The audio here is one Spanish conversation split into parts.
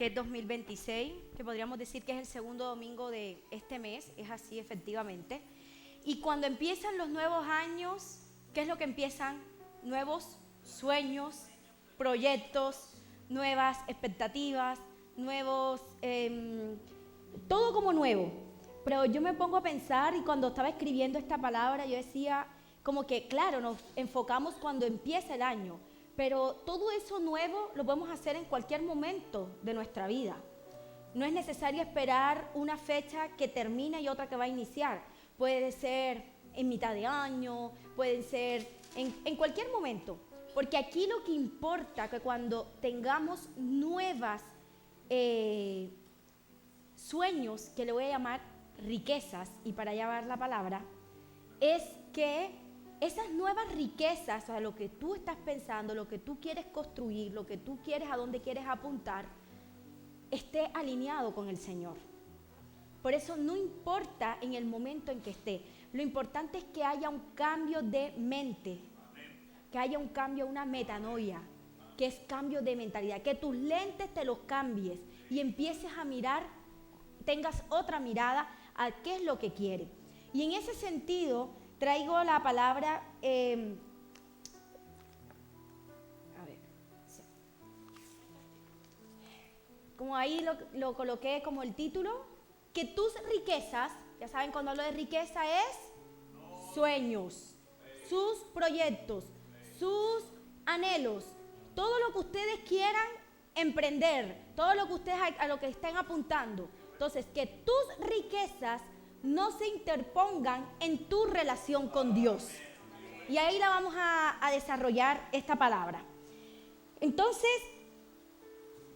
que es 2026, que podríamos decir que es el segundo domingo de este mes, es así efectivamente. Y cuando empiezan los nuevos años, ¿qué es lo que empiezan? Nuevos sueños, proyectos, nuevas expectativas, nuevos, todo como nuevo. Pero yo me pongo a pensar, y cuando estaba escribiendo esta palabra, yo decía, como que claro, nos enfocamos cuando empieza el año, pero todo eso nuevo lo podemos hacer en cualquier momento de nuestra vida. No es necesario esperar una fecha que termine y otra que va a iniciar. Puede ser en mitad de año, puede ser en cualquier momento. Porque aquí lo que importa, que cuando tengamos nuevas sueños, que le voy a llamar riquezas, y para llevar la palabra, es que esas nuevas riquezas, o sea, lo que tú estás pensando, lo que tú quieres construir, lo que tú quieres, a dónde quieres apuntar, esté alineado con el Señor. Por eso no importa en el momento en que esté, lo importante es que haya un cambio de mente, que haya un cambio, una metanoia, que es cambio de mentalidad, que tus lentes te los cambies y empieces a mirar, tengas otra mirada a qué es lo que quieres. Y en ese sentido traigo la palabra, a ver, sí. Como ahí lo coloqué como el título, que tus riquezas, ya saben, cuando hablo de riqueza es sueños, sus proyectos, sus anhelos, todo lo que ustedes quieran emprender, todo lo que ustedes a lo que estén apuntando. Entonces, que tus riquezas no se interpongan en tu relación con Dios. Y ahí la vamos a desarrollar esta palabra. Entonces,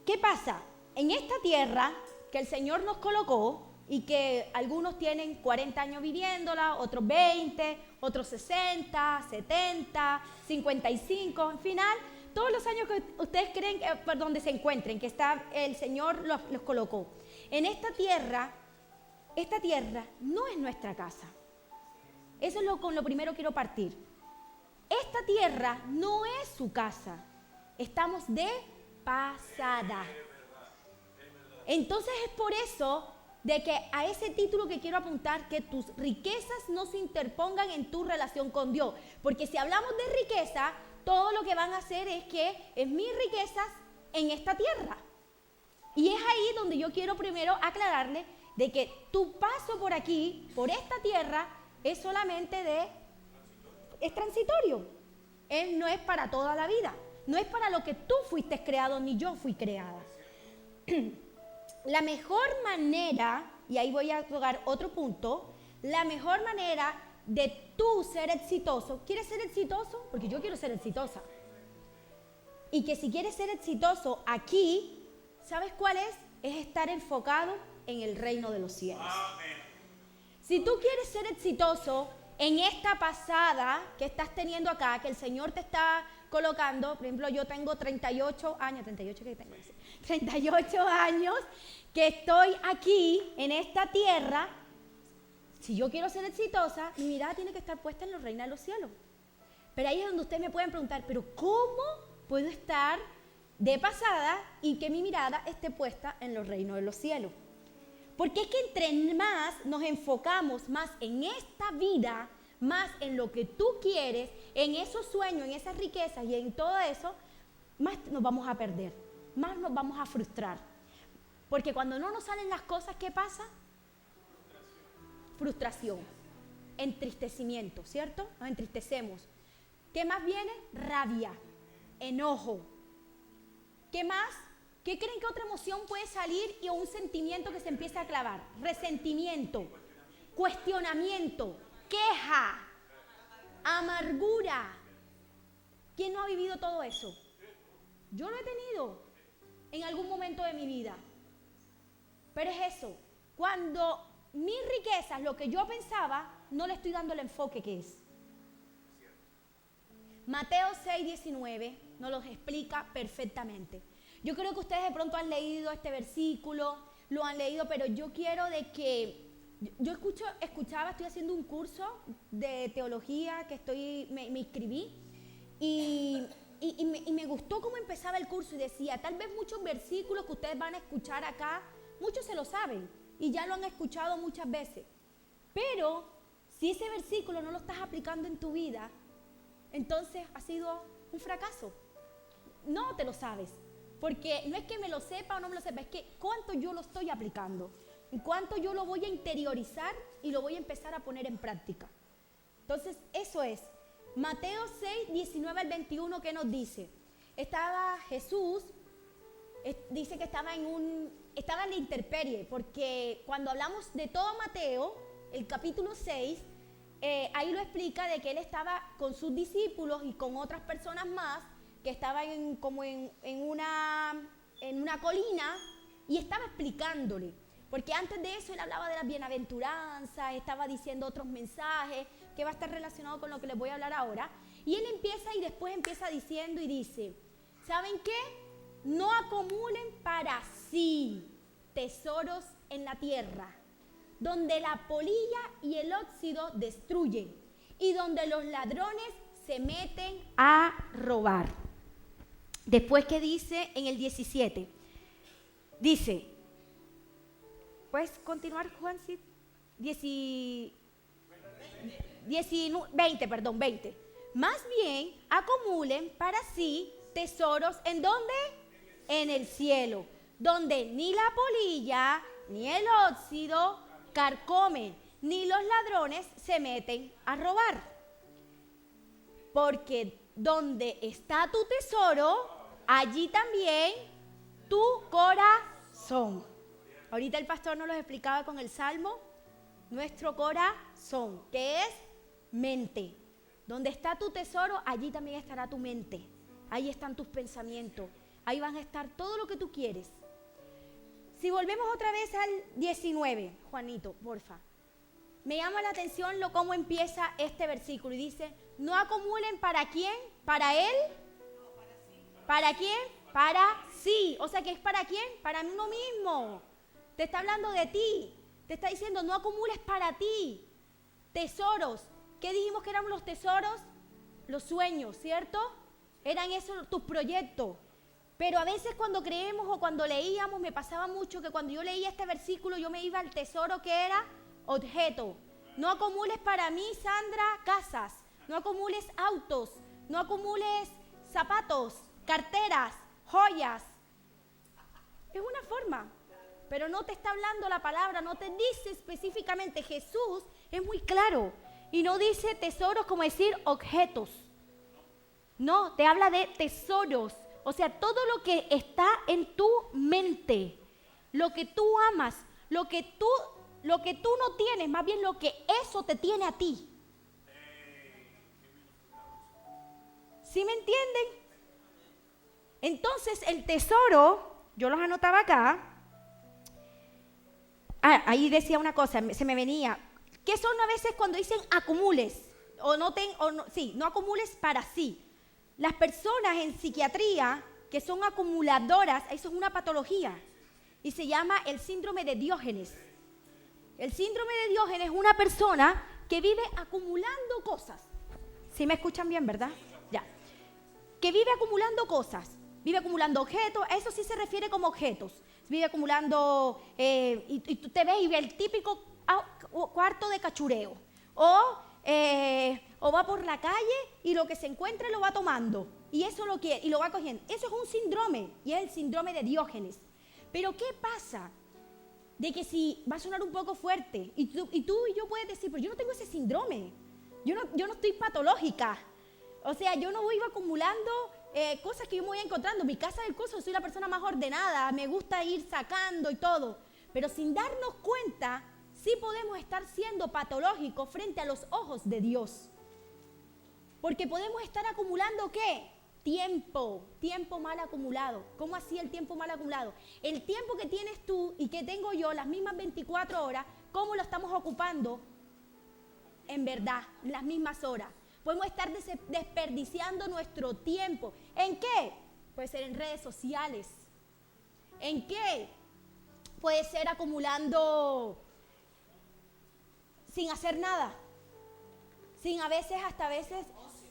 ¿qué pasa? En esta tierra que el Señor nos colocó y que algunos tienen 40 años viviéndola, otros 20, otros 60, 70, 55, en final, todos los años que ustedes creen que por donde se encuentren, que está el Señor los colocó. En esta tierra no es nuestra casa. Eso es con lo primero quiero partir. Esta tierra no es su casa. Estamos de pasada. Entonces es por eso de que a ese título que quiero apuntar, que tus riquezas no se interpongan en tu relación con Dios. Porque si hablamos de riqueza, todo lo que van a hacer es que es mis riquezas en esta tierra. Y es ahí donde yo quiero primero aclararle de que tu paso por aquí, por esta tierra, es solamente es transitorio. No es para toda la vida. No es para lo que tú fuiste creado ni yo fui creada. La mejor manera, y ahí voy a tocar otro punto, la mejor manera de tú ser exitoso, ¿quieres ser exitoso? Porque yo quiero ser exitosa. Y que si quieres ser exitoso aquí, ¿sabes cuál es? Es estar enfocado en el reino de los cielos. Amén. Si tú quieres ser exitoso en esta pasada que estás teniendo acá, que el Señor te está colocando, por ejemplo, yo tengo 38 años, 38 que tengo, 38 años que estoy aquí en esta tierra. Si yo quiero ser exitosa, mi mirada tiene que estar puesta en los reinos de los cielos. Pero ahí es donde ustedes me pueden preguntar, ¿pero cómo puedo estar de pasada y que mi mirada esté puesta en los reinos de los cielos? Porque es que entre más nos enfocamos más en esta vida, más en lo que tú quieres, en esos sueños, en esas riquezas y en todo eso, más nos vamos a perder, más nos vamos a frustrar. Porque cuando no nos salen las cosas, ¿qué pasa? Frustración, entristecimiento, ¿cierto? Nos entristecemos. ¿Qué más viene? Rabia, enojo. ¿Qué más? ¿Qué creen que otra emoción puede salir y un sentimiento que se empieza a clavar? Resentimiento, cuestionamiento, queja, amargura. ¿Quién no ha vivido todo eso? Yo lo he tenido en algún momento de mi vida. Pero es eso, cuando mis riquezas, lo que yo pensaba, no le estoy dando el enfoque que es. Mateo 6:19 nos lo explica perfectamente. Yo creo que ustedes de pronto han leído este versículo, lo han leído, pero yo quiero de que, yo escuchaba, estoy haciendo un curso de teología que me inscribí, y y me gustó cómo empezaba el curso y decía, tal vez muchos versículos que ustedes van a escuchar acá, muchos se lo saben y ya lo han escuchado muchas veces. Pero si ese versículo no lo estás aplicando en tu vida, entonces ha sido un fracaso. No te lo sabes, porque no es que me lo sepa o no me lo sepa, es que cuánto yo lo estoy aplicando, en cuánto yo lo voy a interiorizar y lo voy a empezar a poner en práctica. Entonces, eso es. Mateo 6, 19 al 21, ¿qué nos dice? Estaba Jesús, dice que estaba en la intemperie, porque cuando hablamos de todo Mateo, el capítulo 6, ahí lo explica de que él estaba con sus discípulos y con otras personas más, que estaban como en una colina, y estaba explicándole. Porque antes de eso él hablaba de las bienaventuranzas, estaba diciendo otros mensajes que va a estar relacionado con lo que les voy a hablar ahora. Y él después empieza diciendo y dice, ¿saben qué? No acumulen para sí tesoros en la tierra, donde la polilla y el óxido destruyen y donde los ladrones se meten a robar. Después, que dice en el 17, dice, ¿puedes continuar, Juan? Sí. 20. Más bien, acumulen para sí tesoros, ¿en dónde? En el cielo, donde ni la polilla ni el óxido carcomen, ni los ladrones se meten a robar. Porque donde está tu tesoro, allí también tu corazón. Ahorita el pastor nos lo explicaba con el Salmo, nuestro corazón, que es mente. Donde está tu tesoro, allí también estará tu mente. Ahí están tus pensamientos. Ahí van a estar todo lo que tú quieres. Si volvemos otra vez al 19, Juanito, porfa. Me llama la atención cómo empieza este versículo y dice, no acumulen ¿para quién? ¿Para él? No, para sí. ¿Para quién? Para sí. O sea, ¿que es para quién? Para uno mismo. Te está hablando de ti. Te está diciendo, no acumules para ti. Tesoros. ¿Qué dijimos que eran los tesoros? Los sueños, ¿cierto? Eran esos tus proyectos. Pero a veces cuando creemos o cuando leíamos, me pasaba mucho que cuando yo leía este versículo, yo me iba al tesoro que era objeto. No acumules para mí, Sandra, casas. No acumules autos. No acumules zapatos, carteras, joyas. Es una forma. Pero no te está hablando la palabra, no te dice específicamente. Jesús es muy claro y no dice tesoros como decir objetos. No, te habla de tesoros. O sea, todo lo que está en tu mente, lo que tú amas, lo que tú no tienes, más bien lo que eso te tiene a ti. ¿Sí me entienden? Entonces el tesoro, yo los anotaba acá. Ahí decía una cosa, se me venía. ¿Qué son a veces cuando dicen acumules? No acumules para sí. Las personas en psiquiatría que son acumuladoras, eso es una patología y se llama el síndrome de Diógenes. El síndrome de Diógenes es una persona que vive acumulando cosas. ¿Sí me escuchan bien, verdad? Ya. Que vive acumulando cosas, vive acumulando objetos, a eso sí se refiere como objetos. Vive acumulando, y tú te ves y ves el típico cuarto de cachureo. O va por la calle y lo que se encuentre lo va tomando. Y eso lo quiere, y lo va cogiendo. Eso es un síndrome, y es el síndrome de Diógenes. Pero ¿qué pasa? De que si va a sonar un poco fuerte, y tú y yo puedes decir, pero yo no tengo ese síndrome. Yo no estoy patológica. O sea, yo no voy acumulando cosas que yo me voy encontrando. En mi casa del curso soy la persona más ordenada, me gusta ir sacando y todo. Pero sin darnos cuenta, sí podemos estar siendo patológicos frente a los ojos de Dios. Porque podemos estar acumulando ¿qué? Tiempo mal acumulado. ¿Cómo así el tiempo mal acumulado? El tiempo que tienes tú y que tengo yo, las mismas 24 horas, ¿cómo lo estamos ocupando? En verdad, las mismas horas. Podemos estar desperdiciando nuestro tiempo. ¿En qué? Puede ser en redes sociales. ¿En qué? Puede ser acumulando sin hacer nada. Sin a veces, hasta a veces,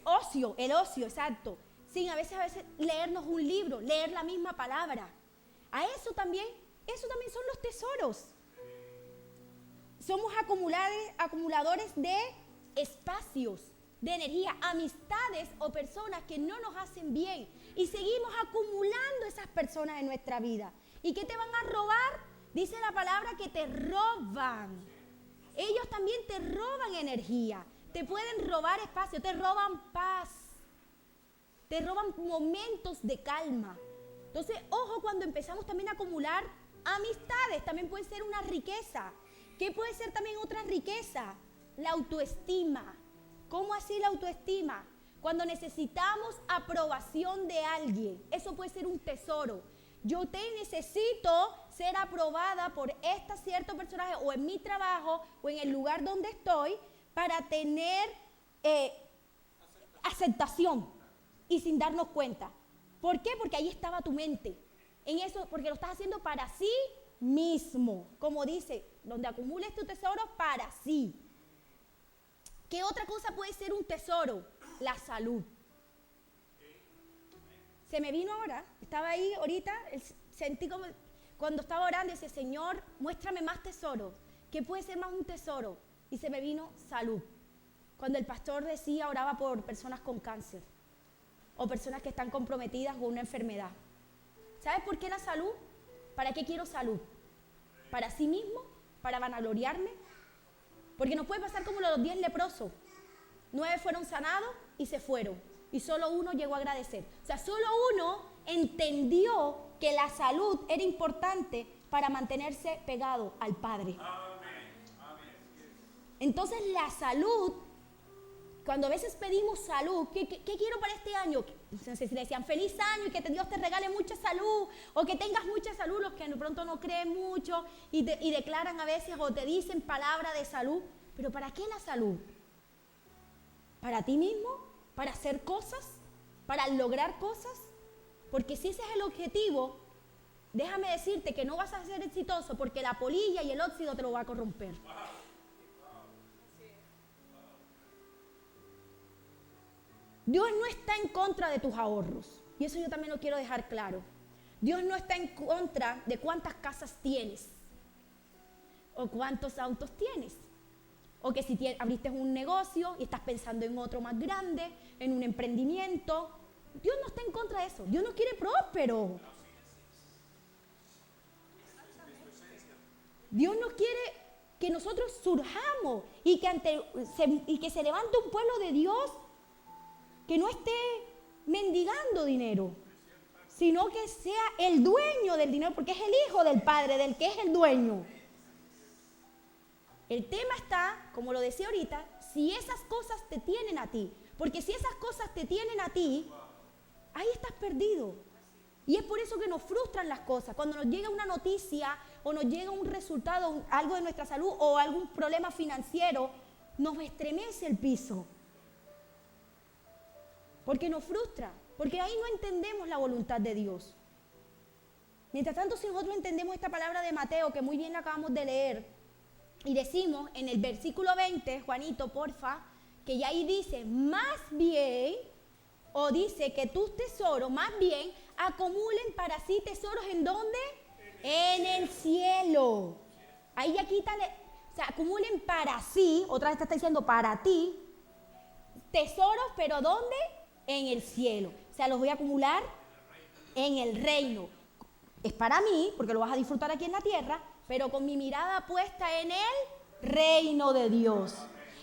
ocio, el ocio, exacto. sin a veces leernos un libro, leer la misma palabra. Eso también son los tesoros. Somos acumuladores de espacios, de energía, amistades o personas que no nos hacen bien. Y seguimos acumulando esas personas en nuestra vida. ¿Y qué te van a robar? Dice la palabra que te roban. Ellos también te roban energía. Te pueden robar espacio, te roban paz. Te roban momentos de calma. Entonces, ojo cuando empezamos también a acumular amistades. También puede ser una riqueza. ¿Qué puede ser también otra riqueza? La autoestima. ¿Cómo así la autoestima? Cuando necesitamos aprobación de alguien. Eso puede ser un tesoro. Yo necesito ser aprobada por este cierto personaje o en mi trabajo o en el lugar donde estoy para tener aceptación y sin darnos cuenta. ¿Por qué? Porque ahí estaba tu mente. En eso, porque lo estás haciendo para sí mismo. Como dice, donde acumules tu tesoro para sí. ¿Qué otra cosa puede ser un tesoro? La salud. Se me vino ahora, estaba ahí ahorita, sentí como cuando estaba orando, decía, Señor, muéstrame más tesoros. ¿Qué puede ser más un tesoro? Y se me vino salud. Cuando el pastor decía, oraba por personas con cáncer o personas que están comprometidas con una enfermedad. ¿Sabes por qué la salud? ¿Para qué quiero salud? ¿Para sí mismo? ¿Para vanagloriarme? Porque nos puede pasar como los 10 leprosos. 9 fueron sanados y se fueron. Y solo uno llegó a agradecer. O sea, solo uno entendió que la salud era importante para mantenerse pegado al Padre. Entonces la salud, cuando a veces pedimos salud, ¿qué quiero para este año? No sé si le decían feliz año y que Dios te regale mucha salud o que tengas mucha salud, los que de pronto no creen mucho y declaran a veces o te dicen palabra de salud. ¿Pero para qué la salud? ¿Para ti mismo? ¿Para hacer cosas? ¿Para lograr cosas? Porque si ese es el objetivo, déjame decirte que no vas a ser exitoso porque la polilla y el óxido te lo va a corromper. Dios no está en contra de tus ahorros. Y eso yo también lo quiero dejar claro. Dios no está en contra de cuántas casas tienes o cuántos autos tienes. O que si abriste un negocio y estás pensando en otro más grande, en un emprendimiento. Dios no está en contra de eso. Dios nos quiere próspero. Dios nos quiere que nosotros surjamos y que se levante un pueblo de Dios que no esté mendigando dinero, sino que sea el dueño del dinero, porque es el hijo del Padre, del que es el dueño. El tema está, como lo decía ahorita, si esas cosas te tienen a ti. Porque si esas cosas te tienen a ti, ahí estás perdido. Y es por eso que nos frustran las cosas. Cuando nos llega una noticia o nos llega un resultado, algo de nuestra salud o algún problema financiero, nos estremece el piso. Porque nos frustra. Porque ahí no entendemos la voluntad de Dios. Mientras tanto, si nosotros entendemos esta palabra de Mateo, que muy bien la acabamos de leer, y decimos en el versículo 20, Juanito, porfa, que ya ahí dice, más bien, o dice que tus tesoros, más bien, acumulen para sí tesoros, ¿en dónde? En el cielo. Ahí ya quítale, o sea, acumulen para sí, otra vez te está diciendo para ti, tesoros, pero ¿dónde? En el cielo. O sea, los voy a acumular en el reino. Es para mí, porque lo vas a disfrutar aquí en la tierra, pero con mi mirada puesta en el reino de Dios.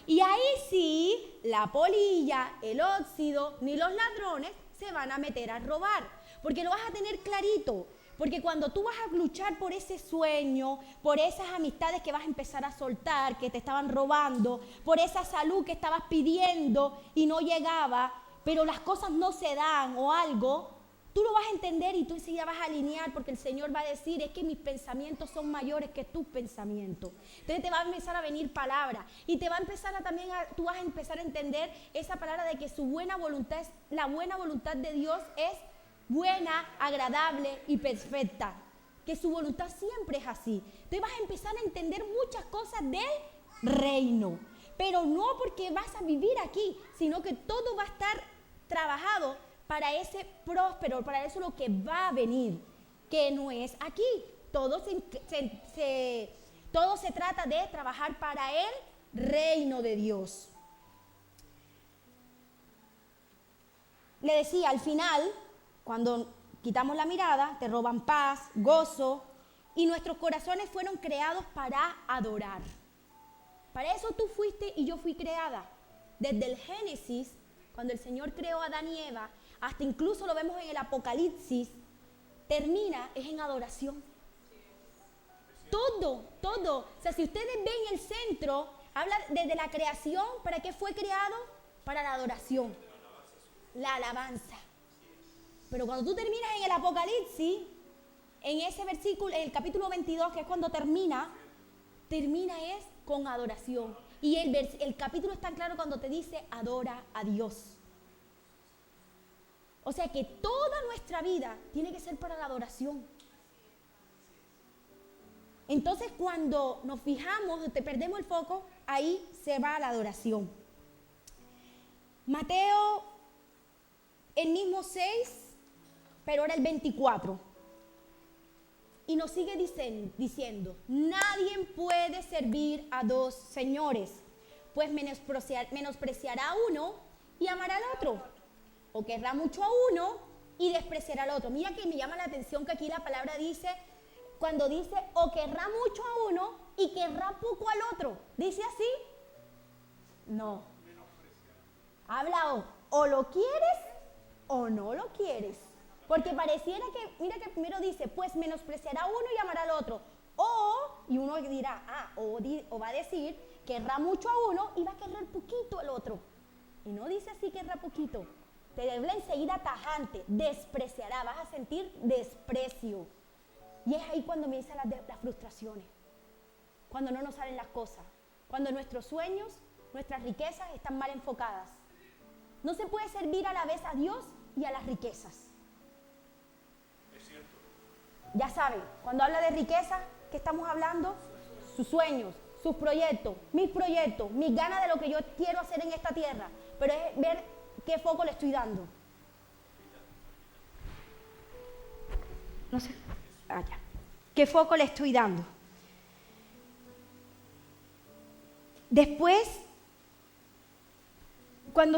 Y ahí sí, la polilla, el óxido, ni los ladrones se van a meter a robar, porque lo vas a tener clarito. Porque cuando tú vas a luchar por ese sueño, por esas amistades que vas a empezar a soltar, que te estaban robando, por esa salud que estabas pidiendo y no llegaba, pero las cosas no se dan o algo, tú lo vas a entender y tú enseguida vas a alinear porque el Señor va a decir, es que mis pensamientos son mayores que tus pensamientos. Entonces te va a empezar a venir palabra y te va a empezar tú vas a empezar a entender esa palabra de que su buena voluntad es, la buena voluntad de Dios es buena, agradable y perfecta. Que su voluntad siempre es así. Entonces vas a empezar a entender muchas cosas del reino. Pero no porque vas a vivir aquí, sino que todo va a estar trabajado para ese próspero, para eso lo que va a venir, que no es aquí. Todo se trata de trabajar para el reino de Dios. Le decía, al final, cuando quitamos la mirada, te roban paz, gozo, y nuestros corazones fueron creados para adorar. Para eso tú fuiste y yo fui creada. Desde el Génesis, cuando el Señor creó a Adán y Eva, hasta incluso lo vemos en el Apocalipsis, termina es en adoración. Todo. O sea, si ustedes ven el centro, habla desde la creación, ¿para qué fue creado? Para la adoración, la alabanza. Pero cuando tú terminas en el Apocalipsis, en ese versículo, en el capítulo 22, que es cuando termina es con adoración. Y el capítulo es tan claro cuando te dice, adora a Dios. O sea que toda nuestra vida tiene que ser para la adoración. Entonces cuando nos fijamos, te perdemos el foco, ahí se va la adoración. Mateo, el mismo 6, pero ahora el 24. Y nos sigue diciendo, nadie puede servir a dos señores, pues menospreciará a uno y amará al otro, o querrá mucho a uno y despreciará al otro. Mira que me llama la atención que aquí la palabra dice, cuando dice, o querrá mucho a uno y querrá poco al otro. ¿Dice así? No. Habla o lo quieres o no lo quieres. Porque pareciera que, mira que primero dice, pues menospreciará a uno y amará al otro. Y uno dirá, o va a decir, querrá mucho a uno y va a querer poquito al otro. Y no dice así, querrá poquito. Te habla enseguida tajante, despreciará, vas a sentir desprecio. Y es ahí cuando empiezan las frustraciones. Cuando no nos salen las cosas. Cuando nuestros sueños, nuestras riquezas están mal enfocadas. No se puede servir a la vez a Dios y a las riquezas. Ya saben, cuando habla de riqueza, ¿qué estamos hablando? Sus sueños, sus proyectos, mis ganas de lo que yo quiero hacer en esta tierra. Pero es ver qué foco le estoy dando. No sé. Ya. ¿Qué foco le estoy dando? Después,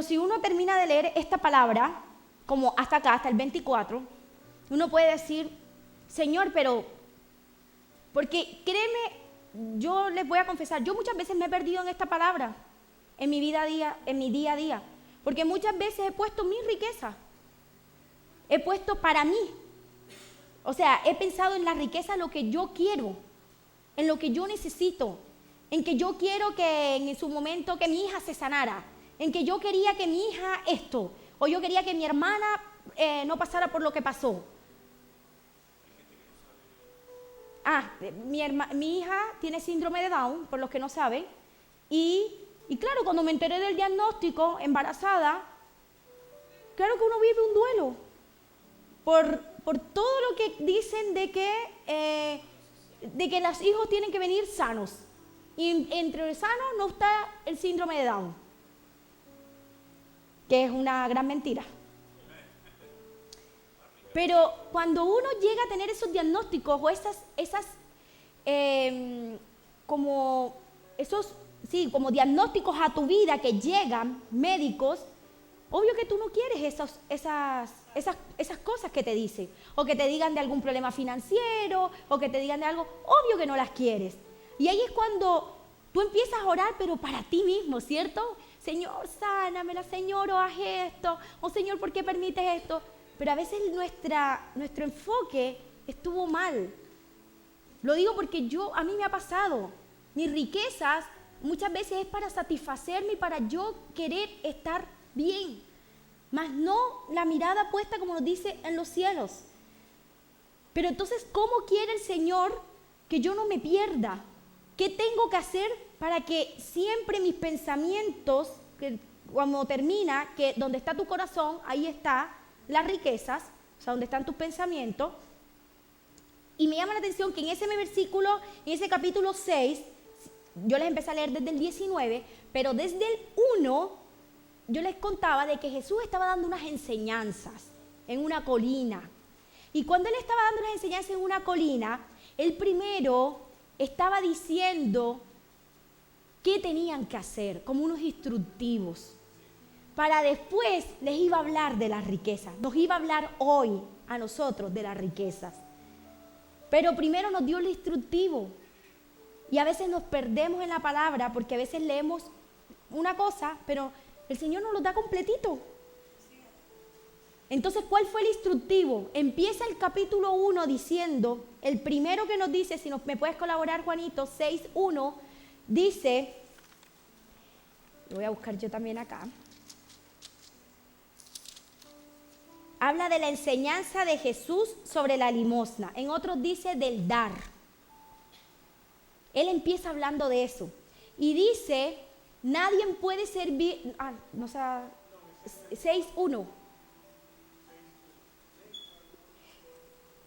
si uno termina de leer esta palabra, como hasta acá, hasta el 24, uno puede decir, Señor, pero, porque créeme, yo les voy a confesar, yo muchas veces me he perdido en esta palabra, en mi día a día, porque muchas veces he puesto mi riqueza, he puesto para mí, o sea, he pensado en la riqueza, en lo que yo quiero, en lo que yo necesito, en que yo quiero que en su momento que mi hija se sanara, en que yo quería que mi hija esto, o yo quería que mi hermana no pasara por lo que pasó. Mi hija tiene síndrome de Down, por los que no saben, y claro, cuando me enteré del diagnóstico, embarazada, claro que uno vive un duelo por todo lo que dicen de que los hijos tienen que venir sanos, y entre los sanos no está el síndrome de Down, que es una gran mentira. Pero cuando uno llega a tener esos diagnósticos o como diagnósticos a tu vida que llegan, médicos, obvio que tú no quieres esas cosas que te dicen, o que te digan de algún problema financiero, o que te digan de algo, obvio que no las quieres. Y ahí es cuando tú empiezas a orar, pero para ti mismo, ¿cierto? Señor, sánamela, Señor, o haz esto, o Señor, ¿por qué permites esto? Pero a veces nuestro enfoque estuvo mal. Lo digo porque a mí me ha pasado. Mis riquezas muchas veces es para satisfacerme y para yo querer estar bien. Mas no la mirada puesta, como nos dice, en los cielos. Pero entonces, ¿cómo quiere el Señor que yo no me pierda? ¿Qué tengo que hacer para que siempre mis pensamientos, que cuando termina, que donde está tu corazón, ahí está las riquezas, o sea, donde están tus pensamientos? Y me llama la atención que en ese versículo, en ese capítulo 6, yo les empecé a leer desde el 19, pero desde el 1 yo les contaba de que Jesús estaba dando unas enseñanzas en una colina. Y cuando él estaba dando las enseñanzas en una colina, él primero estaba diciendo qué tenían que hacer, como unos instructivos. Para después les iba a hablar de las riquezas. Nos iba a hablar hoy a nosotros de las riquezas. Pero primero nos dio el instructivo. Y a veces nos perdemos en la palabra porque a veces leemos una cosa, pero el Señor nos lo da completito. Entonces, ¿cuál fue el instructivo? Empieza el capítulo 1 diciendo, el primero que nos dice, si me puedes colaborar, Juanito, 6:1, dice, lo voy a buscar yo también acá, habla de la enseñanza de Jesús sobre la limosna, en otros dice del dar. Él empieza hablando de eso y dice, nadie puede servir, 6:1.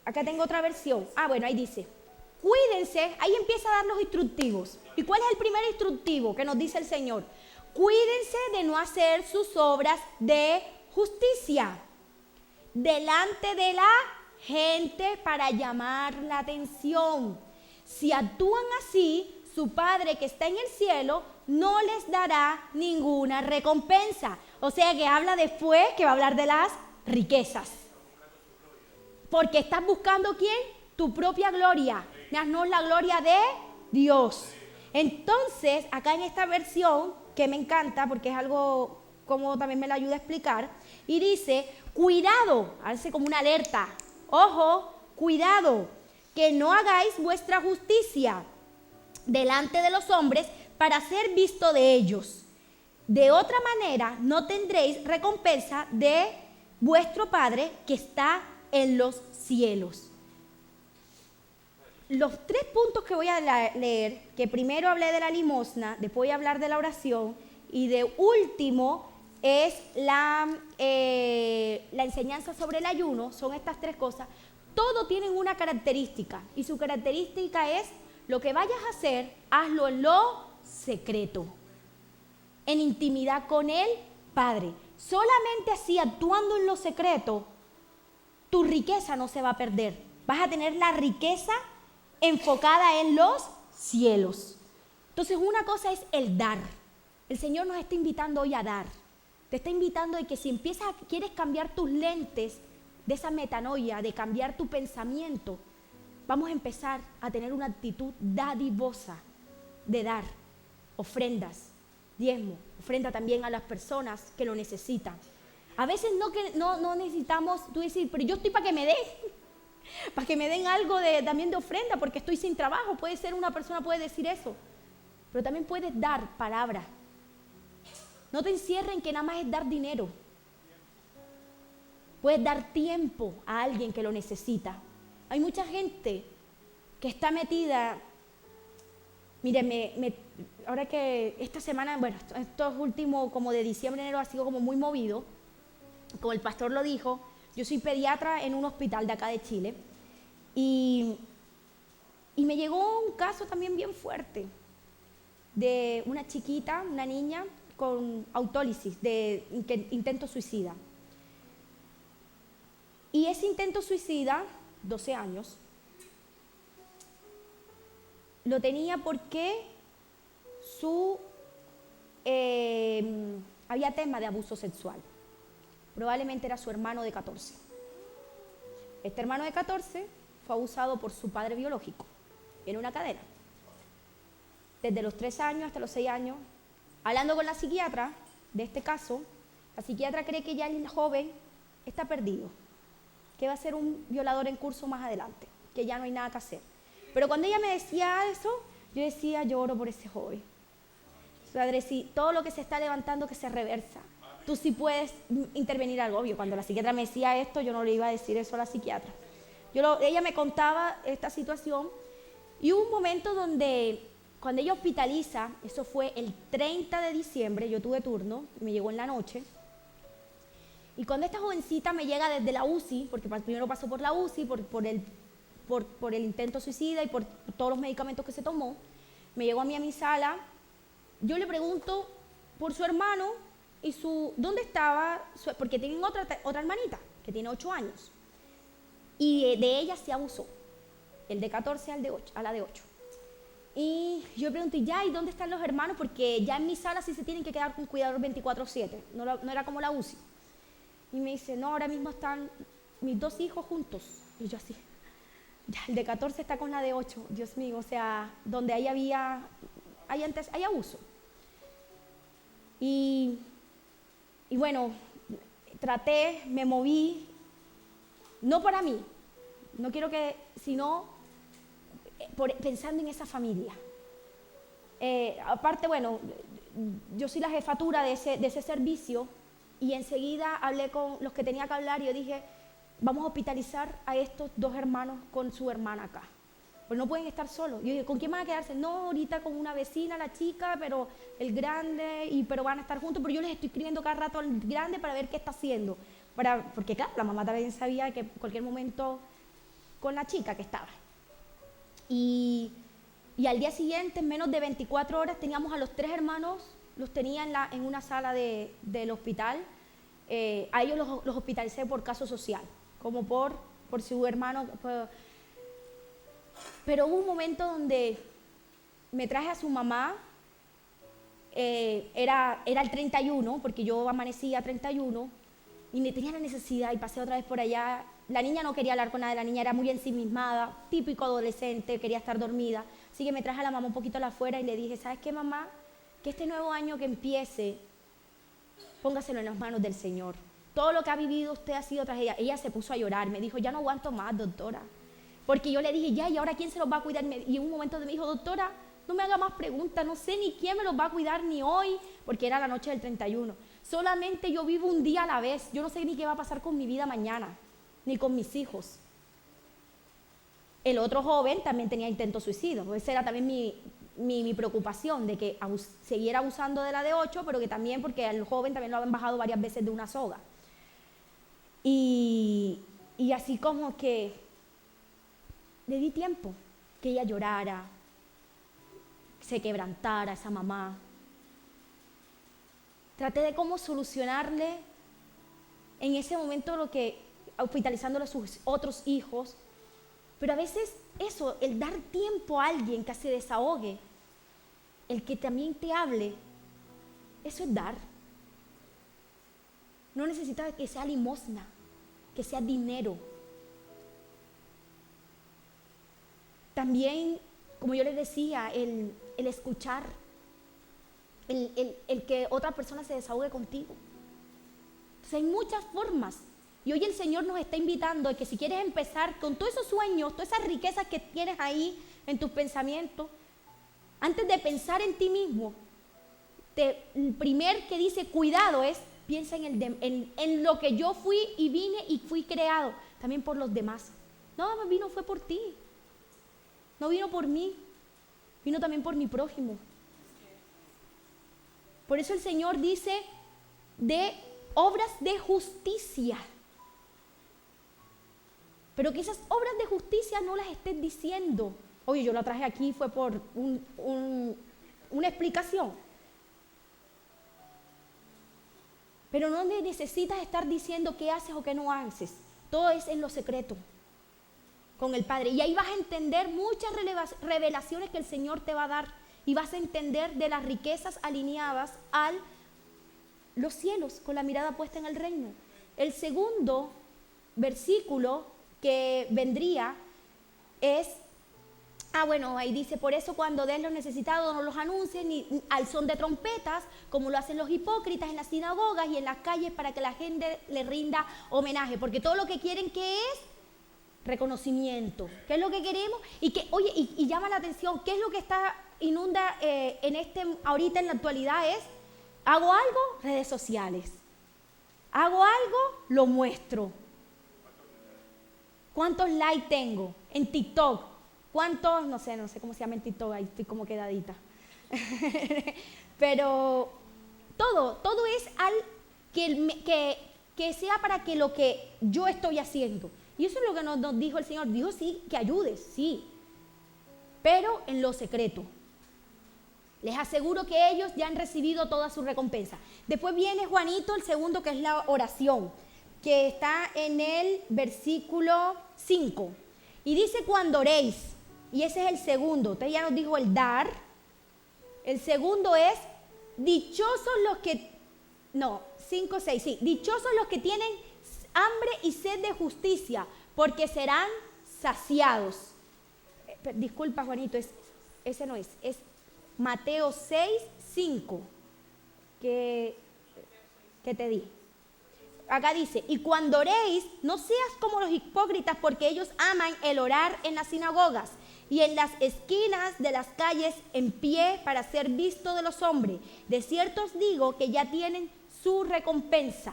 Acá tengo otra versión. Bueno, ahí dice, cuídense, ahí empieza a dar los instructivos. ¿Y cuál es el primer instructivo que nos dice el Señor? Cuídense de no hacer sus obras de justicia delante de la gente para llamar la atención. Si actúan así, su Padre que está en el cielo no les dará ninguna recompensa. O sea que habla después que va a hablar de las riquezas. Porque estás buscando ¿quién? Tu propia gloria, no la gloria de Dios. Entonces, acá en esta versión, que me encanta porque es algo como también me la ayuda a explicar, y dice, cuidado, hace como una alerta, ojo, cuidado, que no hagáis vuestra justicia delante de los hombres para ser visto de ellos. De otra manera, no tendréis recompensa de vuestro Padre que está en los cielos. Los 3 puntos que voy a leer, que primero hablé de la limosna, después voy a hablar de la oración y de último es la enseñanza sobre el ayuno, son estas 3 cosas. Todos tienen una característica y su característica es lo que vayas a hacer, hazlo en lo secreto, en intimidad con el Padre. Solamente así, actuando en lo secreto, tu riqueza no se va a perder. Vas a tener la riqueza enfocada en los cielos. Entonces, una cosa es el dar. El Señor nos está invitando hoy a dar. Te está invitando a que si quieres cambiar tus lentes de esa metanoia, de cambiar tu pensamiento, vamos a empezar a tener una actitud dadivosa de dar ofrendas, diezmo, ofrenda también a las personas que lo necesitan. A veces no necesitamos, tú decir, pero yo estoy para que me den algo también de ofrenda porque estoy sin trabajo. Puede ser, una persona puede decir eso, pero también puedes dar palabra. No te encierren que nada más es dar dinero. Puedes dar tiempo a alguien que lo necesita. Hay mucha gente que está metida. Mire, ahora que esta semana, bueno, estos últimos como de diciembre, enero ha sido como muy movido. Como el pastor lo dijo, yo soy pediatra en un hospital de acá de Chile y me llegó un caso también bien fuerte de una chiquita, una niña con autólisis, de intento suicida. Y ese intento suicida, 12 años, lo tenía porque había tema de abuso sexual. Probablemente era su hermano de 14. Este hermano de 14 fue abusado por su padre biológico en una cadena. Desde los 3 años hasta los 6 años, hablando con la psiquiatra de este caso, la psiquiatra cree que ya el joven está perdido, que va a ser un violador en curso más adelante, que ya no hay nada que hacer. Pero cuando ella me decía eso, yo decía, lloro por ese joven. Padre, si todo lo que se está levantando que se reversa, tú sí puedes intervenir algo. Obvio, cuando la psiquiatra me decía esto, yo no le iba a decir eso a la psiquiatra. Ella me contaba esta situación y hubo un momento donde, cuando ella hospitaliza, eso fue el 30 de diciembre, yo tuve turno, me llegó en la noche, y cuando esta jovencita me llega desde la UCI, porque primero pasó por la UCI, por el intento suicida y por todos los medicamentos que se tomó, me llegó a mi sala, yo le pregunto por su hermano, ¿dónde estaba? Porque tienen otra hermanita que tiene 8 años. Y de ella se abusó. El de 14 a la de 8. Y yo pregunté, ¿y dónde están los hermanos? Porque ya en mi sala sí se tienen que quedar con cuidador 24/7. No era como la UCI. Y me dice, no, ahora mismo están mis 2 hijos juntos. Y yo así, ya el de 14 está con la de 8. Dios mío, o sea, donde ahí hay abuso. Y bueno, me moví, no para mí, no quiero que, sino pensando en esa familia. Aparte, bueno, yo soy la jefatura de ese servicio y enseguida hablé con los que tenía que hablar y yo dije, vamos a hospitalizar a estos 2 hermanos con su hermana acá. Pues no pueden estar solos. Yo dije, ¿con quién van a quedarse? No, ahorita con una vecina, la chica, pero el grande, pero van a estar juntos. Pero yo les estoy escribiendo cada rato al grande para ver qué está haciendo. Porque claro, la mamá también sabía que en cualquier momento con la chica que estaba. Y al día siguiente, en menos de 24 horas, teníamos a los 3 hermanos, los tenía en una sala del hospital. A ellos los hospitalicé por caso social, como por su hermano. Pero hubo un momento donde me traje a su mamá, era el 31, porque yo amanecía 31, y me tenía la necesidad, y pasé otra vez por allá. La niña no quería hablar con nadie, la niña era muy ensimismada, típico adolescente, quería estar dormida. Así que me traje a la mamá un poquito afuera y le dije, ¿sabes qué, mamá? Que este nuevo año que empiece, póngaselo en las manos del Señor. Todo lo que ha vivido usted ha sido tragedia. Ella se puso a llorar, me dijo, ya no aguanto más, doctora. Porque yo le dije, ¿y ahora quién se los va a cuidar? Y en un momento me dijo, doctora, no me haga más preguntas, no sé ni quién me los va a cuidar ni hoy, porque era la noche del 31. Solamente yo vivo un día a la vez, yo no sé ni qué va a pasar con mi vida mañana, ni con mis hijos. El otro joven también tenía intento suicidio, esa era también mi preocupación, de que siguiera abusando de la de 8, pero que también, porque al joven también lo habían bajado varias veces de una soga. Y así como que le di tiempo, que ella llorara, se quebrantara esa mamá. Traté de cómo solucionarle en ese momento hospitalizándole a sus otros hijos, pero a veces eso, el dar tiempo a alguien que se desahogue, el que también te hable, eso es dar. No necesitas que sea limosna, que sea dinero. También, como yo les decía, el escuchar, el que otra persona se desahogue contigo. Entonces hay muchas formas. Y hoy el Señor nos está invitando a que si quieres empezar con todos esos sueños, todas esas riquezas que tienes ahí en tus pensamientos, antes de pensar en ti mismo, el primer que dice cuidado es, piensa en lo que yo fui y vine y fui creado, también por los demás. No, fue por ti. No vino por mí, vino también por mi prójimo. Por eso el Señor dice de obras de justicia. Pero que esas obras de justicia no las estés diciendo. Oye, yo la traje aquí, fue por una explicación. Pero no necesitas estar diciendo qué haces o qué no haces. Todo es en lo secreto con el Padre. Y ahí vas a entender muchas revelaciones que el Señor te va a dar. Y vas a entender de las riquezas alineadas a los cielos, con la mirada puesta en el reino. El segundo versículo que vendría es, ahí dice, por eso cuando den los necesitados no los anuncien ni al son de trompetas, como lo hacen los hipócritas en las sinagogas y en las calles para que la gente le rinda homenaje. Porque todo lo que quieren, ¿qué es? Reconocimiento. ¿Qué es lo que queremos? Y llama la atención, ¿qué es lo que inunda ahorita en la actualidad? Hago algo, redes sociales. Hago algo, lo muestro. ¿Cuántos likes tengo en TikTok? ¿Cuántos? No sé cómo se llama en TikTok, ahí estoy como quedadita. Pero todo es que sea para que lo que yo estoy haciendo. Y eso es lo que nos dijo el Señor. Dijo sí, que ayudes, sí, pero en lo secreto. Les aseguro que ellos ya han recibido toda su recompensa. Después viene Juanito, el segundo, que es la oración, que está en el versículo 5. Y dice cuando oréis, y ese es el segundo. Usted ya nos dijo el dar. El segundo es, dichosos los que, no, 5, 6, sí. Dichosos los que tienen hambre y sed de justicia, porque serán saciados. Disculpa, Juanito, ese no es Mateo 6, 5, que te di. Acá dice, y cuando oréis, no seas como los hipócritas, porque ellos aman el orar en las sinagogas y en las esquinas de las calles en pie para ser visto de los hombres. De cierto os digo que ya tienen su recompensa.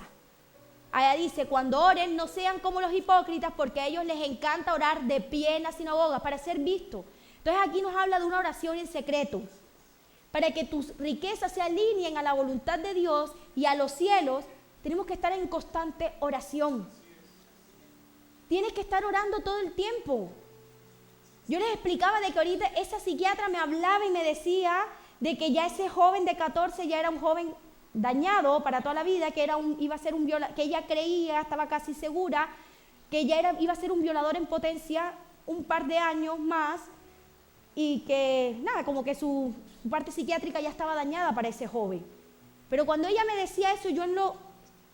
Allá dice, cuando oren, no sean como los hipócritas, porque a ellos les encanta orar de pie en las sinagogas para ser visto. Entonces aquí nos habla de una oración en secreto, para que tus riquezas se alineen a la voluntad de Dios y a los cielos. Tenemos que estar en constante oración. Tienes que estar orando todo el tiempo. Yo les explicaba de que ahorita esa psiquiatra me hablaba y me decía de que ya ese joven de 14 ya era un joven dañado para toda la vida, que iba a ser un violador, que ella creía, estaba casi segura, que ya iba a ser un violador en potencia un par de años más, y que nada, como que su parte psiquiátrica ya estaba dañada para ese joven. Pero cuando ella me decía eso, yo en lo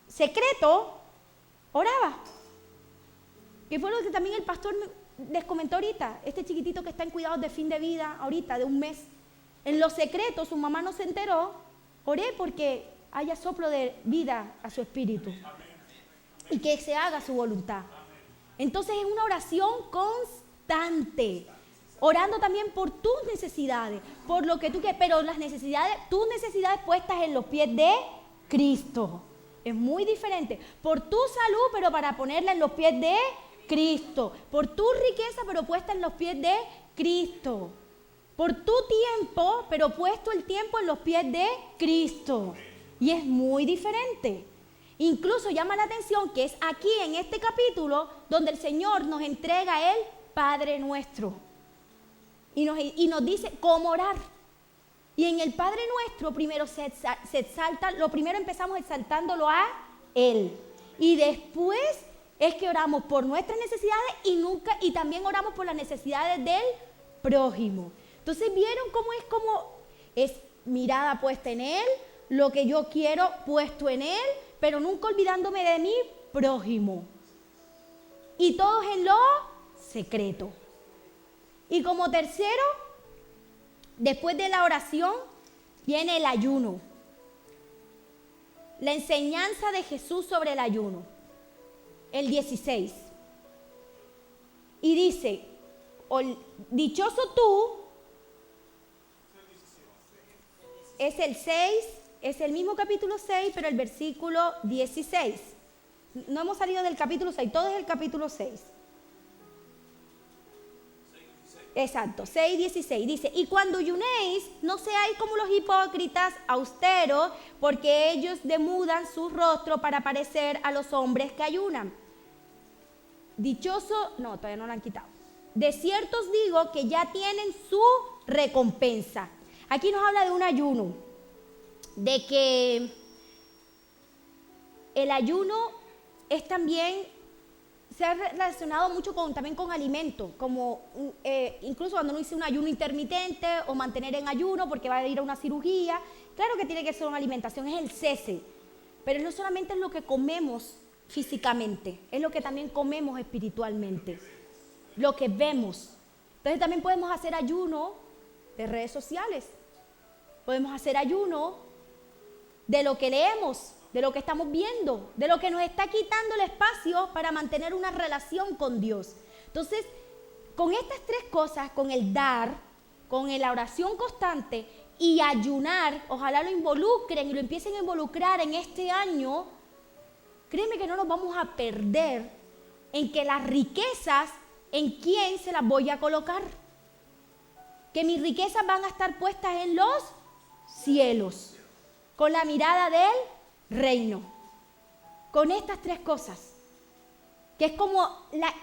secreto oraba. Que fue lo que también el pastor les comentó ahorita, este chiquitito que está en cuidados de fin de vida ahorita, de un mes. En lo secreto, su mamá no se enteró, oré porque haya soplo de vida a su espíritu y que se haga su voluntad. Entonces es una oración constante, orando también por tus necesidades, por lo que tú quieres, pero tus necesidades puestas en los pies de Cristo. Es muy diferente. Por tu salud, pero para ponerla en los pies de Cristo. Por tu riqueza, pero puesta en los pies de Cristo. Por tu tiempo, pero puesto el tiempo en los pies de Cristo. Y es muy diferente. Incluso llama la atención que es aquí en este capítulo donde el Señor nos entrega el Padre Nuestro. Y nos dice cómo orar. Y en el Padre Nuestro primero se exalta, lo primero empezamos exaltándolo a Él. Y después es que oramos por nuestras necesidades y también oramos por las necesidades del prójimo. Entonces, ¿vieron cómo es mirada puesta en Él, lo que yo quiero puesto en Él, pero nunca olvidándome de mi prójimo? Y todos en lo secreto. Y como tercero, después de la oración, viene el ayuno. La enseñanza de Jesús sobre el ayuno. El 16. Y dice, dichoso tú, es el 6, es el mismo capítulo 6, pero el versículo 16. No hemos salido del capítulo 6, todo es el capítulo 6. Exacto, 6:16 dice, y cuando ayunéis, no seáis como los hipócritas austeros, porque ellos demudan su rostro para parecer a los hombres que ayunan. Dichoso, no, todavía no lo han quitado. De cierto os digo que ya tienen su recompensa. Aquí nos habla de un ayuno, de que el ayuno es también, se ha relacionado mucho también con alimentos, como incluso cuando uno dice un ayuno intermitente o mantener en ayuno porque va a ir a una cirugía, claro que tiene que ser una alimentación, es el cese, pero no solamente es lo que comemos físicamente, es lo que también comemos espiritualmente, lo que vemos. Entonces también podemos hacer ayuno de redes sociales, podemos hacer ayuno de lo que leemos, de lo que estamos viendo, de lo que nos está quitando el espacio para mantener una relación con Dios. Entonces, con estas tres cosas, con el dar, con la oración constante y ayunar, ojalá lo involucren y lo empiecen a involucrar en este año, créeme que no nos vamos a perder en que las riquezas, ¿en quién se las voy a colocar? Que mis riquezas van a estar puestas en los cielos, con la mirada del reino, con estas tres cosas, que es como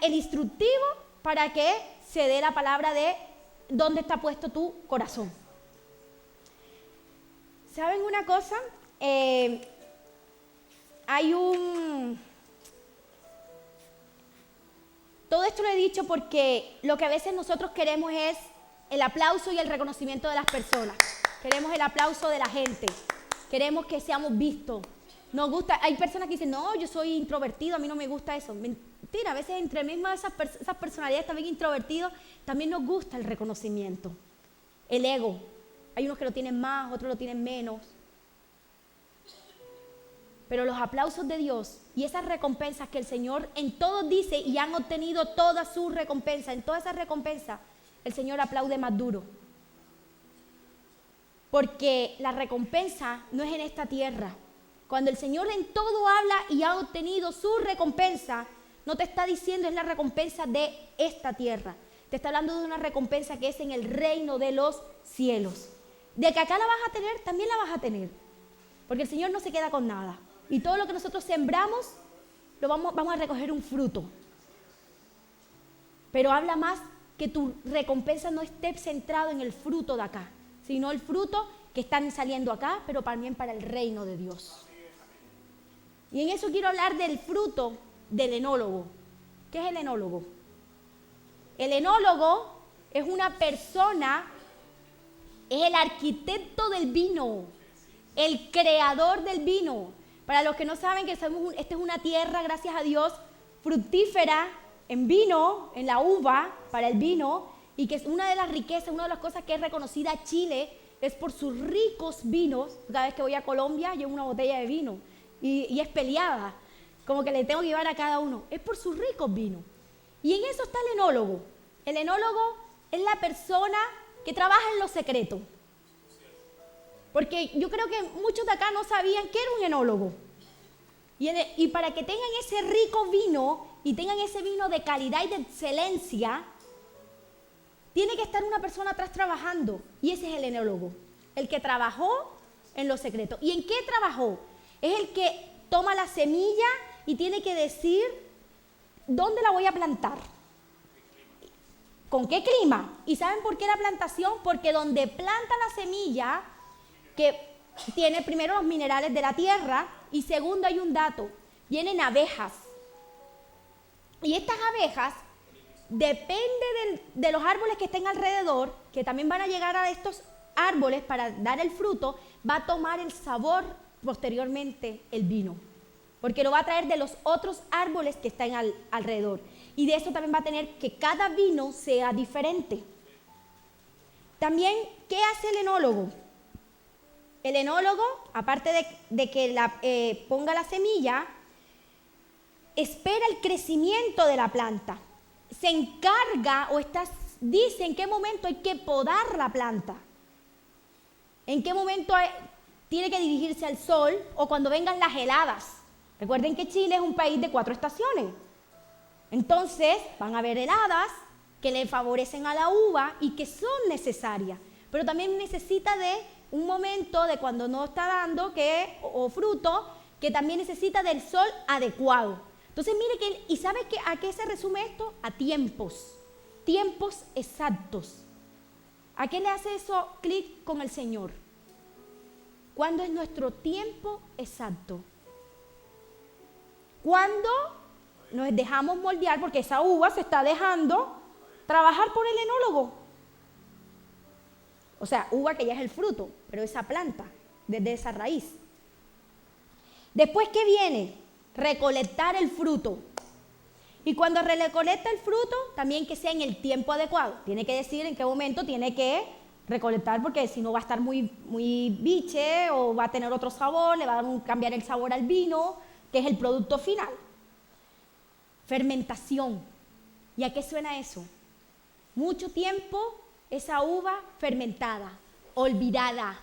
el instructivo para que se dé la palabra de dónde está puesto tu corazón. ¿Saben una cosa? Hay un... Todo esto lo he dicho porque lo que a veces nosotros queremos es el aplauso y el reconocimiento de las personas. Queremos el aplauso de la gente. Queremos que seamos vistos. Nos gusta, hay personas que dicen, no, yo soy introvertido, a mí no me gusta eso. Mentira, a veces entre mismas esas personalidades también introvertidos, también nos gusta el reconocimiento. El ego. Hay unos que lo tienen más, otros lo tienen menos. Pero los aplausos de Dios y esas recompensas que el Señor en todos dice y han obtenido toda su recompensa, en todas esas recompensas, el Señor aplaude más duro. Porque la recompensa no es en esta tierra. Cuando el Señor en todo habla y ha obtenido su recompensa, no te está diciendo es la recompensa de esta tierra. Te está hablando de una recompensa que es en el reino de los cielos. De que acá la vas a tener, también la vas a tener. Porque el Señor no se queda con nada. Y todo lo que nosotros sembramos, vamos a recoger un fruto. Pero habla más que tu recompensa no esté centrado en el fruto de acá, sino el fruto que están saliendo acá, pero también para el reino de Dios. Y en eso quiero hablar del fruto del enólogo. ¿Qué es el enólogo? El enólogo es una persona, es el arquitecto del vino, el creador del vino. Para los que no saben que esta es una tierra, gracias a Dios, fructífera en vino, en la uva, para el vino, y que es una de las riquezas, una de las cosas que es reconocida Chile, es por sus ricos vinos. Cada vez que voy a Colombia llevo una botella de vino, y es peleada, como que le tengo que llevar a cada uno. Es por sus ricos vinos. Y en eso está el enólogo. El enólogo es la persona que trabaja en lo secreto. Porque yo creo que muchos de acá no sabían qué era un enólogo. Y para que tengan ese rico vino y tengan ese vino de calidad y de excelencia, tiene que estar una persona atrás trabajando. Y ese es el enólogo, el que trabajó en lo secreto. ¿Y en qué trabajó? Es el que toma la semilla y tiene que decir dónde la voy a plantar. ¿Con qué clima? ¿Y saben por qué la plantación? Porque donde planta la semilla, que tiene primero los minerales de la tierra, y segundo hay un dato, vienen abejas. Y estas abejas, depende de los árboles que estén alrededor, que también van a llegar a estos árboles para dar el fruto, va a tomar el sabor posteriormente el vino. Porque lo va a traer de los otros árboles que están alrededor. Y de eso también va a tener que cada vino sea diferente. También, ¿qué hace el enólogo? El enólogo, aparte de que ponga la semilla, espera el crecimiento de la planta. Se encarga dice en qué momento hay que podar la planta. En qué momento tiene que dirigirse al sol o cuando vengan las heladas. Recuerden que Chile es un país de 4 estaciones. Entonces van a haber heladas que le favorecen a la uva y que son necesarias. Pero también necesita de un momento de cuando no está dando o fruto, que también necesita del sol adecuado. Entonces mire ¿y sabe a qué se resume esto? A tiempos exactos. ¿A qué le hace eso clic con el Señor? ¿Cuándo es nuestro tiempo exacto? ¿Cuándo nos dejamos moldear? Porque esa uva se está dejando trabajar por el enólogo. O sea, uva que ya es el fruto, pero esa planta, desde esa raíz. Después, ¿qué viene? Recolectar el fruto. Y cuando recolecta el fruto, también que sea en el tiempo adecuado. Tiene que decir en qué momento tiene que recolectar, porque si no va a estar muy biche o va a tener otro sabor, le va a cambiar el sabor al vino, que es el producto final. Fermentación. ¿Y a qué suena eso? Mucho tiempo esa uva fermentada, olvidada,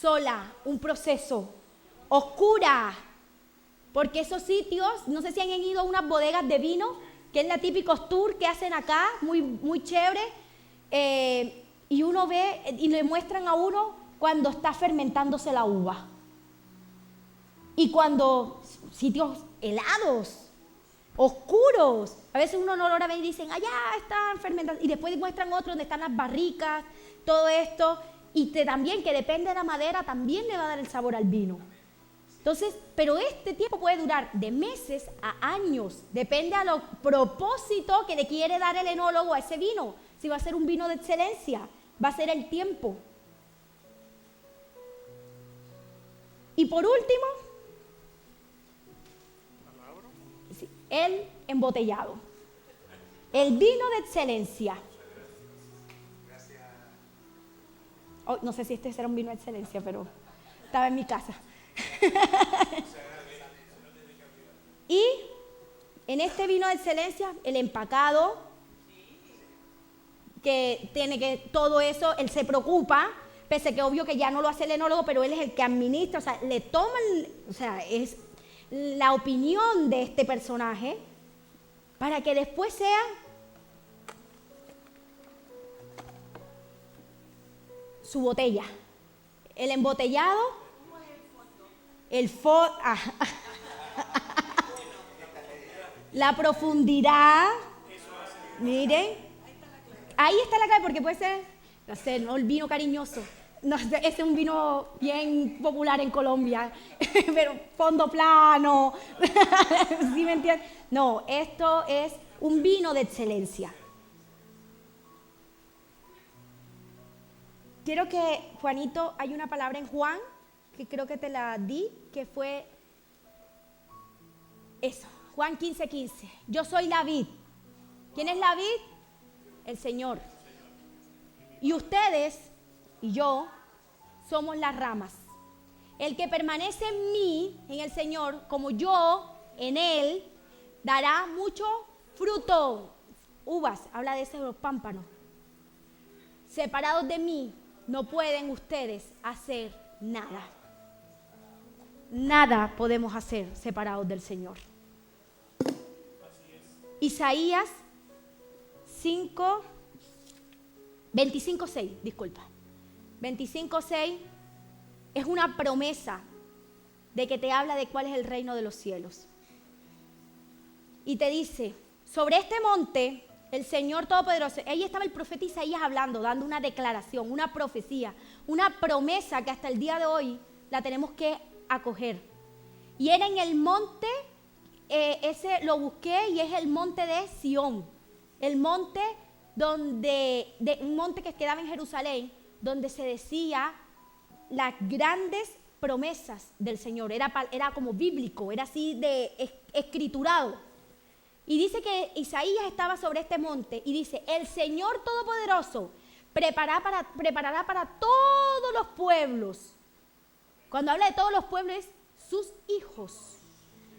sola, un proceso, oscura. Porque esos sitios, no sé si han ido a unas bodegas de vino, que es la típico tour que hacen acá, muy chévere, y uno ve y le muestran a uno cuando está fermentándose la uva. Y cuando sitios helados, oscuros, a veces uno no logra ver y dicen, allá están fermentando, y después muestran otros donde están las barricas, todo esto, y también que depende de la madera, también le va a dar el sabor al vino. Entonces, pero este tiempo puede durar de meses a años, depende a los propósitos que le quiere dar el enólogo a ese vino. Si va a ser un vino de excelencia, va a ser el tiempo. Y por último, el embotellado. El vino de excelencia. Oh, no sé si este será un vino de excelencia, pero estaba en mi casa. Y en este vino de excelencia, el empacado, que tiene que todo eso, él se preocupa, pese que obvio que ya no lo hace el enólogo, pero él es el que administra, o sea, le toma, o sea, es la opinión de este personaje para que después sea su botella. El embotellado, la profundidad, miren, ahí está la clave, porque puede ser, no sé, no el vino cariñoso, no, ese es un vino bien popular en Colombia, pero fondo plano, ¿sí me entiendes? No, esto es un vino de excelencia. Quiero que, Juanito, hay una palabra en Juan, que creo que te la di, que fue eso, Juan 15:15. Yo soy la vid. ¿Quién es la vid? El Señor. Y ustedes y yo somos las ramas. El que permanece en mí, en el Señor, como yo en Él, dará mucho fruto. Uvas, habla de esos pámpanos. Separados de mí, no pueden ustedes hacer nada. Nada podemos hacer separados del Señor. Isaías 25:6, disculpa. 25:6 es una promesa de que te habla de cuál es el reino de los cielos. Y te dice, sobre este monte, el Señor Todopoderoso, ahí estaba el profeta Isaías hablando, dando una declaración, una profecía, una promesa que hasta el día de hoy la tenemos que acoger. Y era en el monte, ese lo busqué, y es el monte de Sión, el monte un monte que quedaba en Jerusalén, donde se decía las grandes promesas del Señor. Era como bíblico, era así de escriturado. Y dice que Isaías estaba sobre este monte y dice, el Señor Todopoderoso preparará para todos los pueblos. Cuando habla de todos los pueblos es sus hijos.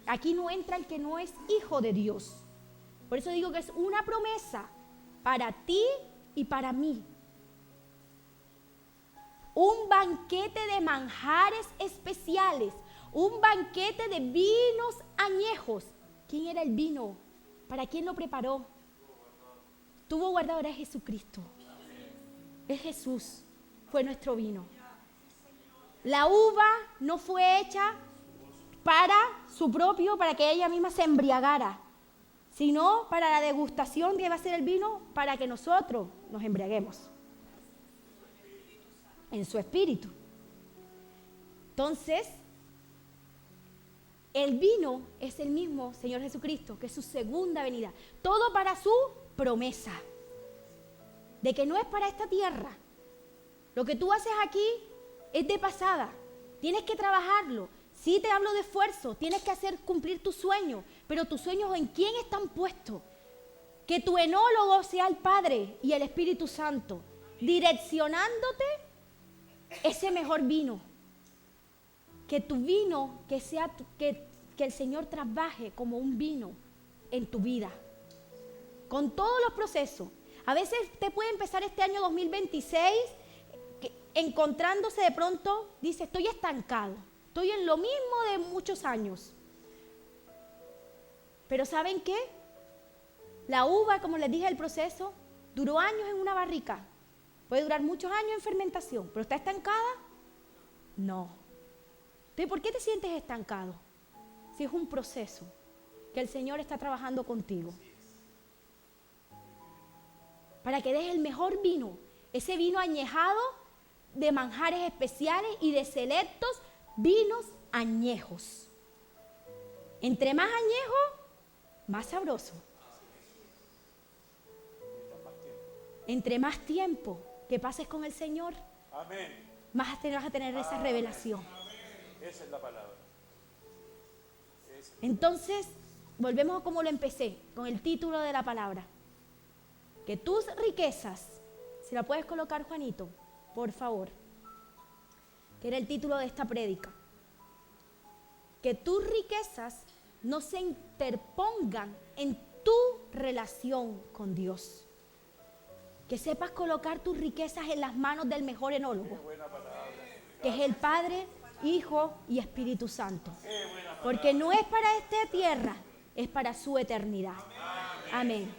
Aquí no entra el que no es hijo de Dios. Por eso digo que es una promesa para ti y para mí. Un banquete de manjares especiales, un banquete de vinos añejos. ¿Quién era el vino? ¿Para quién lo preparó? Tuvo guardado, era Jesucristo. Es Jesús, fue nuestro vino. La uva no fue hecha para que ella misma se embriagara, sino para la degustación que va a ser el vino, para que nosotros nos embriaguemos en su espíritu. Entonces, el vino es el mismo Señor Jesucristo, que es su segunda venida. Todo para su promesa, de que no es para esta tierra. Lo que tú haces aquí es de pasada. Tienes que trabajarlo. Sí te hablo de esfuerzo, tienes que hacer cumplir tus sueños, pero tus sueños ¿en quién están puestos? Que tu enólogo sea el Padre y el Espíritu Santo, direccionándote ese mejor vino. Que tu vino, que el Señor trabaje como un vino en tu vida, con todos los procesos. A veces te puede empezar este año 2026 encontrándose de pronto, dice, estoy estancado, estoy en lo mismo de muchos años. Pero ¿saben qué? La uva, como les dije, el proceso duró años en una barrica, puede durar muchos años en fermentación, pero ¿está estancada? No. Entonces, ¿por qué te sientes estancado? Si es un proceso que el Señor está trabajando contigo. Para que des el mejor vino, ese vino añejado de manjares especiales y de selectos vinos añejos. Entre más añejo, más sabroso. Entre más tiempo que pases con el Señor, Amén. más vas a tener esa revelación. Esa es la palabra. Entonces, volvemos a como lo empecé, con el título de la palabra. Que tus riquezas, si la puedes colocar, Juanito, por favor, que era el título de esta prédica. Que tus riquezas no se interpongan en tu relación con Dios. Que sepas colocar tus riquezas en las manos del mejor enólogo, que es el Padre, Hijo y Espíritu Santo. Porque no es para esta tierra, es para su eternidad. Amén.